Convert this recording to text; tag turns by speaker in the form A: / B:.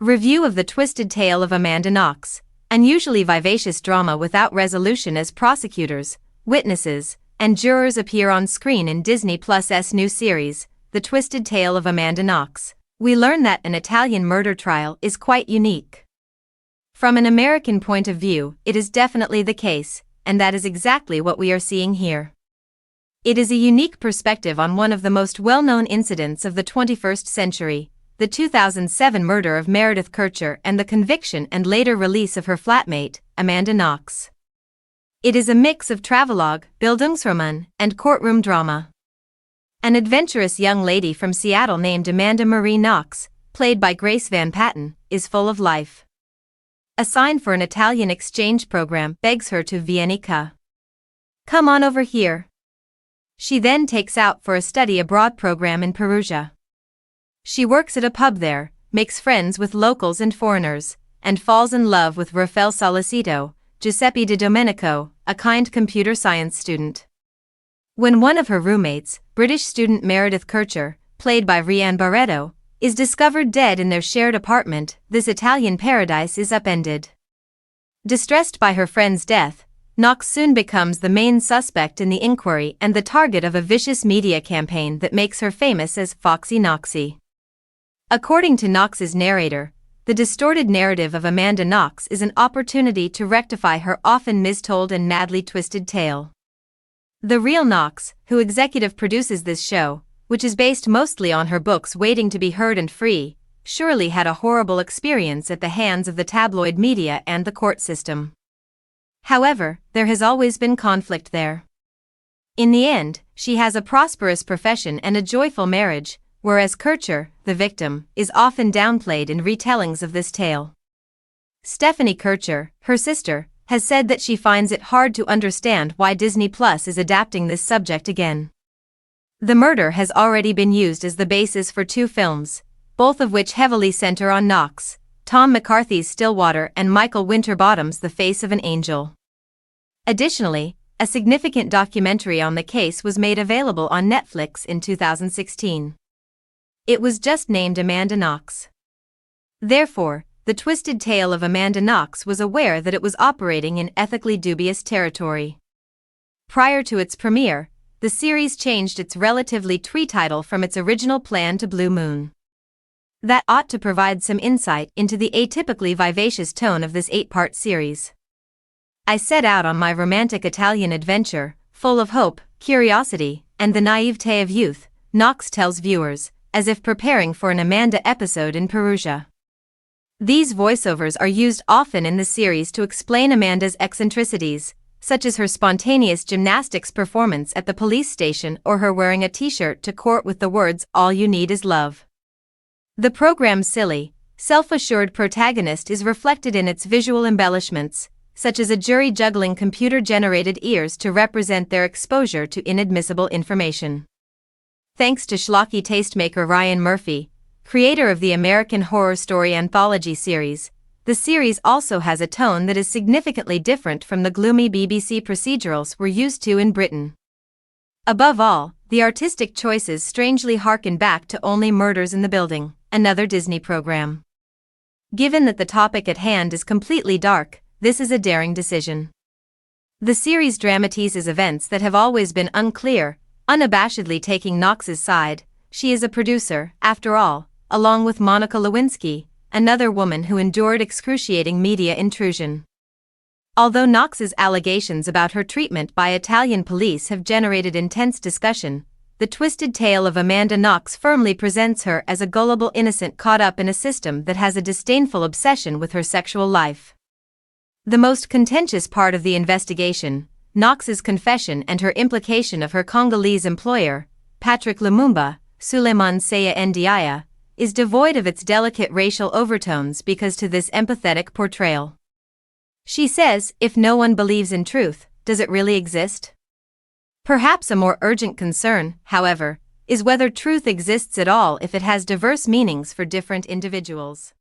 A: Review of The Twisted Tale of Amanda Knox, unusually vivacious drama without resolution as prosecutors, witnesses, and jurors appear on screen in Disney Plus's new series, The Twisted Tale of Amanda Knox. We learn that an Italian murder trial is quite unique. From an American point of view, it is definitely the case, and that is exactly what we are seeing here. It is a unique perspective on one of the most well-known incidents of the 21st century, the 2007 murder of Meredith Kercher and the conviction and later release of her flatmate, Amanda Knox. It is a mix of travelogue, Bildungsroman, and courtroom drama. An adventurous young lady from Seattle named Amanda Marie Knox, played by Grace Van Patten, is full of life. Assigned for an Italian exchange program, begs her to Viennica. Come on over here. She then takes out for a study abroad program in Perugia. She works at a pub there, makes friends with locals and foreigners, and falls in love with Rafael Solicito, Giuseppe Di Domenico, a kind computer science student. When one of her roommates, British student Meredith Kercher, played by Rianne Barreto, is discovered dead in their shared apartment, this Italian paradise is upended. Distressed by her friend's death, Knox soon becomes the main suspect in the inquiry and the target of a vicious media campaign that makes her famous as Foxy Knoxy. According to Knox's narrator, the distorted narrative of Amanda Knox is an opportunity to rectify her often mistold and madly twisted tale. The real Knox, who executive produces this show, which is based mostly on her books Waiting to be Heard and Free, surely had a horrible experience at the hands of the tabloid media and the court system. However, there has always been conflict there. In the end, she has a prosperous profession and a joyful marriage, whereas Kercher, the victim, is often downplayed in retellings of this tale. Stephanie Kercher, her sister, has said that she finds it hard to understand why Disney Plus is adapting this subject again. The murder has already been used as the basis for 2 films, both of which heavily center on Knox, Tom McCarthy's Stillwater and Michael Winterbottom's The Face of an Angel. Additionally, a significant documentary on the case was made available on Netflix in 2016. It was just named Amanda Knox. Therefore, The Twisted Tale of Amanda Knox was aware that it was operating in ethically dubious territory. Prior to its premiere, the series changed its relatively twee title from its original plan to Blue Moon. That ought to provide some insight into the atypically vivacious tone of this 8-part series. I set out on my romantic Italian adventure, full of hope, curiosity, and the naivete of youth, Knox tells viewers, as if preparing for an Amanda episode in Perugia. These voiceovers are used often in the series to explain Amanda's eccentricities, such as her spontaneous gymnastics performance at the police station or her wearing a t-shirt to court with the words, "All you need is love." The program's silly, self-assured protagonist is reflected in its visual embellishments, such as a jury juggling computer-generated ears to represent their exposure to inadmissible information. Thanks to schlocky tastemaker Ryan Murphy, creator of the American Horror Story anthology series, the series also has a tone that is significantly different from the gloomy BBC procedurals we're used to in Britain. Above all, the artistic choices strangely harken back to Only Murders in the Building, another Disney program. Given that the topic at hand is completely dark, this is a daring decision. The series dramatizes events that have always been unclear, unabashedly taking Knox's side. She is a producer, after all, along with Monica Lewinsky, another woman who endured excruciating media intrusion. Although Knox's allegations about her treatment by Italian police have generated intense discussion, The Twisted Tale of Amanda Knox firmly presents her as a gullible innocent caught up in a system that has a disdainful obsession with her sexual life. The most contentious part of the investigation, Knox's confession and her implication of her Congolese employer, Patrick Lumumba, Suleiman Saya Ndiaye, is devoid of its delicate racial overtones because to this empathetic portrayal. She says, if no one believes in truth, does it really exist? Perhaps a more urgent concern, however, is whether truth exists at all if it has diverse meanings for different individuals.